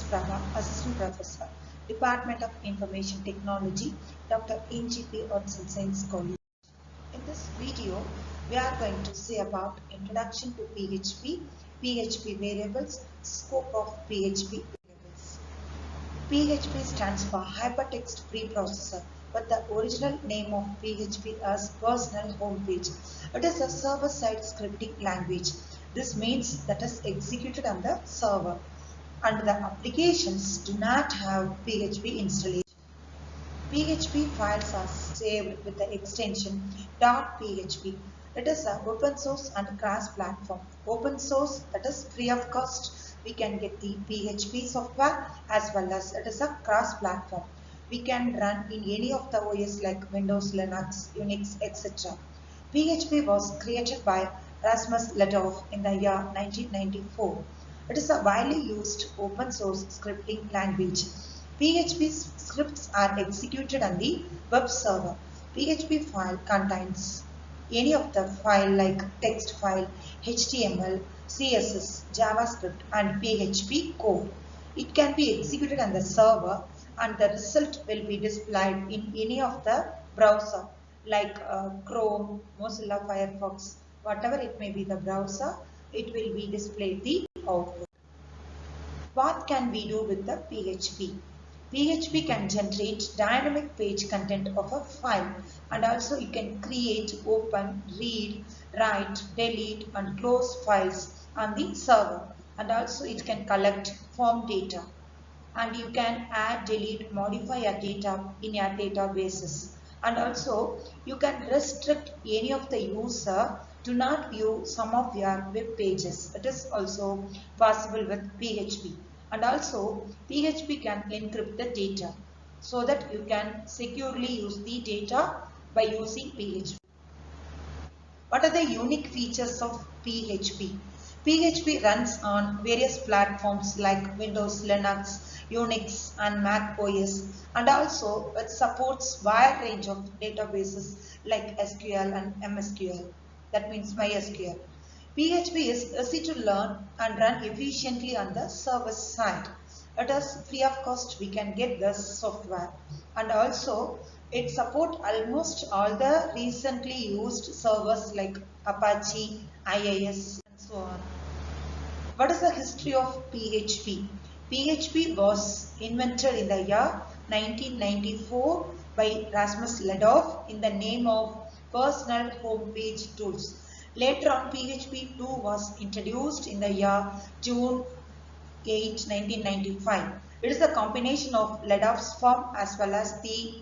Prabha, Assistant Professor, Department of Information Technology, Dr. NGP Arts and Science College. In this video, we are going to see about Introduction to PHP, PHP variables, scope of PHP variables. PHP stands for Hypertext Preprocessor, but the original name of PHP is Personal Homepage. It is a server-side scripting language. This means that is executed on the server, and the applications do not have PHP installation. PHP files are saved with the extension .php. It is an open source and cross-platform. Open source, that is free of cost. We can get the PHP software, as well as it is a cross-platform. We can run in any of the OS like Windows, Linux, Unix, etc. PHP was created by Rasmus Ladov in the year 1994. It is a widely used open source scripting language. PHP scripts are executed on the web server. PHP file contains any of the file like text file, HTML, CSS, JavaScript and PHP code. It can be executed on the server and the result will be displayed in any of the browser like Chrome, Mozilla Firefox, whatever it may be the browser, it will be displayed the output. What can we do with the PHP? PHP can generate dynamic page content of a file, and also you can create, open, read, write, delete and close files on the server, and also it can collect form data, and you can add, delete, modify your data in your databases, and also you can restrict any of the user to not view some of your web pages. It is also possible with PHP. And also PHP can encrypt the data so that you can securely use the data by using PHP. What are the unique features of PHP? PHP runs on various platforms like Windows, Linux, Unix and Mac OS, and also it supports wide range of databases like SQL and MSQL. That means MySQL. PHP is easy to learn and run efficiently on the server side. It is free of cost. We can get this software, and also it supports almost all the recently used servers like Apache, IIS and so on. What is the history of PHP? PHP was invented in the year 1994 by Rasmus Ladov in the name of Personal Homepage Tools. Later on, PHP 2 was introduced in the year June 8, 1995. It is a combination of Ladov's form as well as the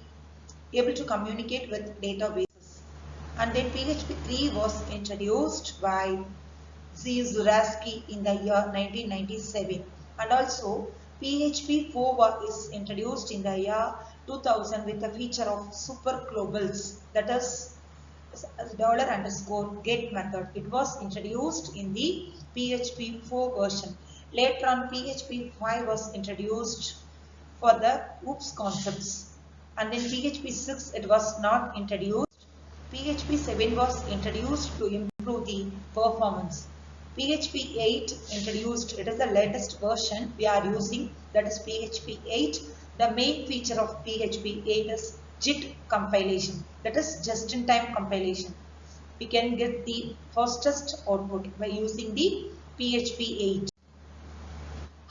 able to communicate with databases. And then PHP 3 was introduced by Z. Zurasky in the year 1997. And also PHP 4 is introduced in the year 2000 with a feature of super globals, that is $_get method. It was introduced in the PHP 4 version. Later on, PHP 5 was introduced for the OOPS concepts, and then PHP 6 it was not introduced. PHP 7 was introduced to improve the performance. PHP 8 introduced, it is the latest version we are using, that is PHP 8. The main feature of PHP 8 is JIT compilation, that is just-in-time compilation. We can get the fastest output by using the PHP 8.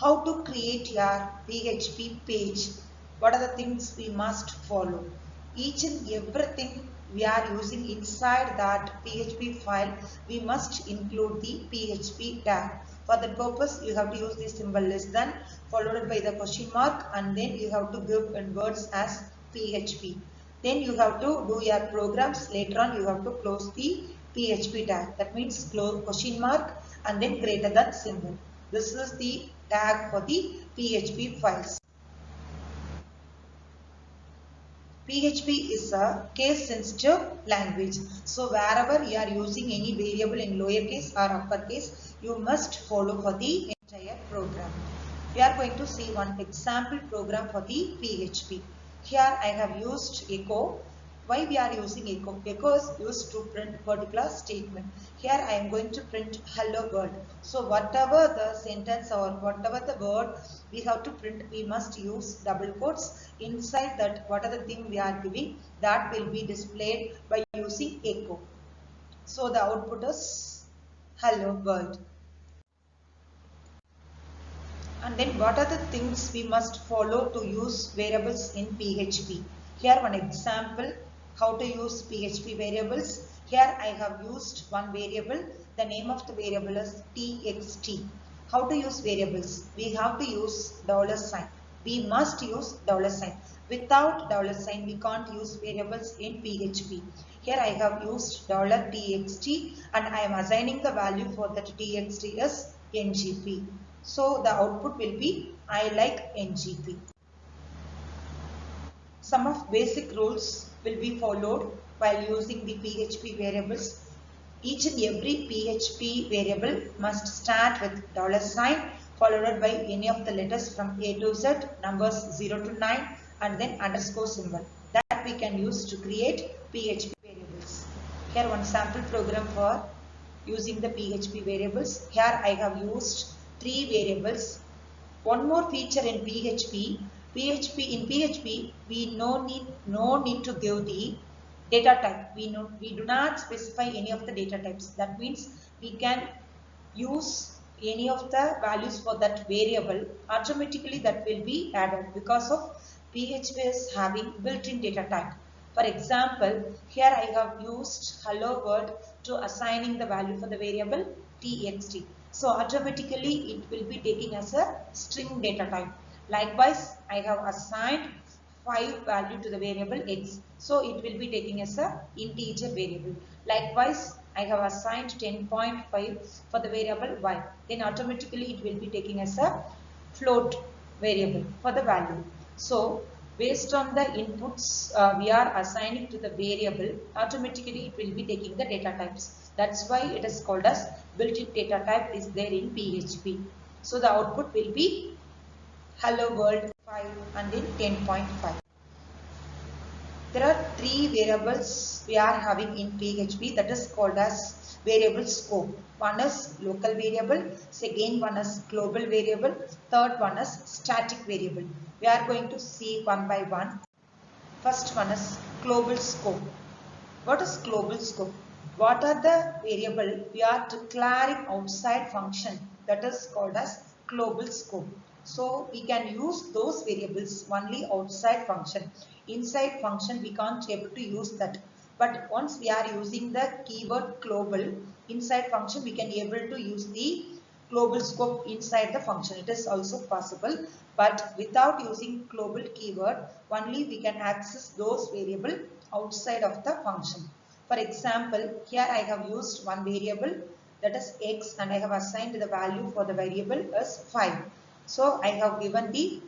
How to create your PHP page? What are the things we must follow? Each and everything we are using inside that PHP file, we must include the PHP tag. For that purpose, you have to use the symbol less than followed by the question mark, and then you have to give in words as PHP. Then you have to do your programs. Later on, you have to close the PHP tag. That means close question mark and then greater than symbol. This is the tag for the PHP files. PHP is a case sensitive language. So wherever you are using any variable in lowercase or uppercase, you must follow for the entire program. We are going to see one example program for the PHP. Here I have used echo. Why we are using echo? Echo is used to print particular statement. Here I am going to print hello world. So whatever the sentence or whatever the word we have to print, we must use double quotes. Inside that, what are the thing we are giving, that will be displayed by using echo. So the output is hello world. And then what are the things we must follow to use variables in PHP? Here one example how to use PHP variables. Here I have used one variable. The name of the variable is txt. How to use variables? We have to use $sign. We must use $sign. Without $sign we can't use variables in PHP. Here I have used $txt and I am assigning the value for that txt as ngp. So the output will be I like ngp. Some of basic rules will be followed while using the PHP variables. Each and every PHP variable must start with $sign followed by any of the letters from A to Z, numbers 0 to 9 and then underscore symbol. That we can use to create PHP variables. Here one sample program for using the PHP variables. Here I have used 3 variables. One more feature in PHP, in PHP we no need to give the data type. We do not specify any of the data types. That means we can use any of the values for that variable. Automatically that will be added because of PHP is having built-in data type. For example, here I have used hello world to assigning the value for the variable txt. So automatically it will be taking as a string data type. Likewise, I have assigned 5 value to the variable x. So it will be taking as a integer variable. Likewise, I have assigned 10.5 for the variable y. Then automatically it will be taking as a float variable for the value. So based on the inputs we are assigning to the variable, automatically it will be taking the data types. That's why it is called as built-in data type is there in PHP. So the output will be hello world 5 and then 10.5. There are 3 variables we are having in PHP, that is called as variable scope. One is local variable, second one is global variable, third one is static variable. We are going to see one by one. First one is global scope. What is global scope? What are the variable we are declaring outside function, that is called as global scope. So we can use those variables only outside function. Inside function we can't able to use that. But once we are using the keyword global inside function, we can able to use the global scope inside the function. It is also possible, but without using global keyword, only we can access those variable outside of the function. For example, here I have used one variable, that is x, and I have assigned the value for the variable as 5. So I have given the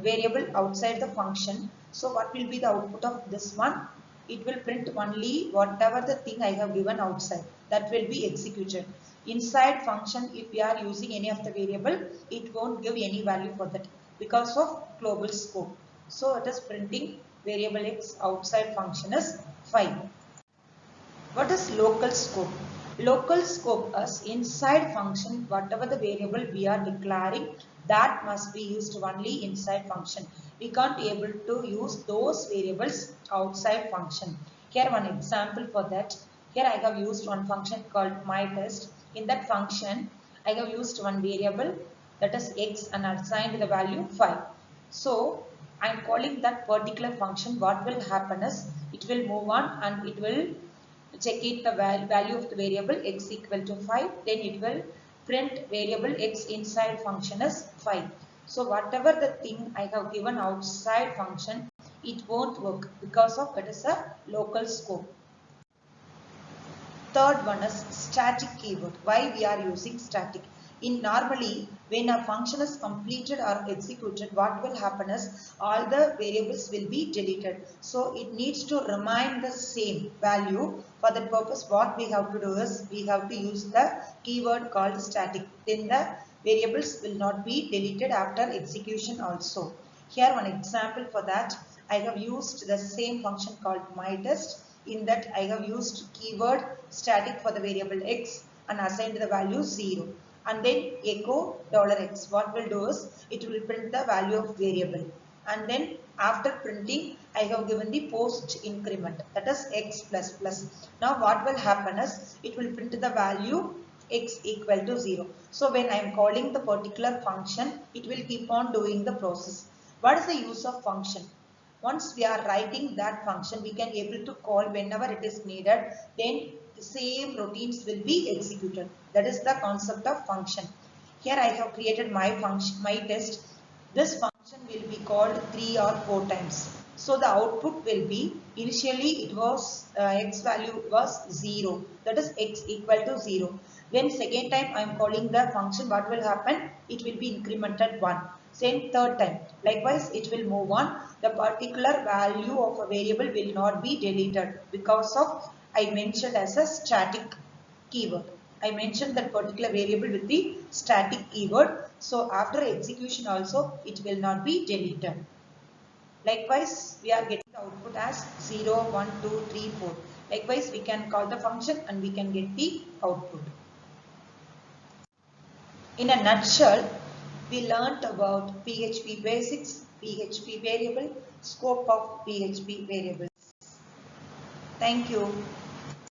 variable outside the function. So what will be the output of this one? It will print only whatever the thing I have given outside, that will be executed. Inside function, if we are using any of the variable, it won't give any value for that because of global scope. So it is printing variable x outside function is 5. What is local scope? Local scope is inside function, whatever the variable we are declaring, that must be used only inside function. We can't able to use those variables outside function. Here one example for that. Here I have used one function called myTest. In that function, I have used one variable, that is x, and assigned the value 5. So I am calling that particular function. What will happen is it will move on and it will check it the value of the variable x equal to 5, then it will print variable x inside function as 5. So whatever the thing I have given outside function, it won't work because of it is a local scope. Third one is static keyword. Why we are using static? In normally, when a function is completed or executed, what will happen is all the variables will be deleted. So it needs to remain the same value. For that purpose, what we have to do is we have to use the keyword called static. Then the variables will not be deleted after execution also. Here one example for that. I have used the same function called myTest. In that I have used keyword static for the variable x and assigned the value 0. And then echo $x. What will do is it will print the value of variable. And then after printing I have given the post increment, that is x plus plus. Now what will happen is it will print the value x equal to 0. So when I am calling the particular function, it will keep on doing the process. What is the use of function? Once we are writing that function, we can able to call whenever it is needed, then the same routines will be executed. That is the concept of function. Here I have created my function, my test. This function will be called 3 or 4 times. So the output will be, initially it was x value was 0, that is x equal to 0. When second time I am calling the function, what will happen? It will be incremented 1. Same third time. Likewise, it will move on. The particular value of a variable will not be deleted because of I mentioned as a static keyword. I mentioned that particular variable with the static keyword. So after execution also, it will not be deleted. Likewise, we are getting the output as 0, 1, 2, 3, 4. Likewise, we can call the function and we can get the output. In a nutshell, we learnt about PHP basics, PHP variable, scope of PHP variables. Thank you.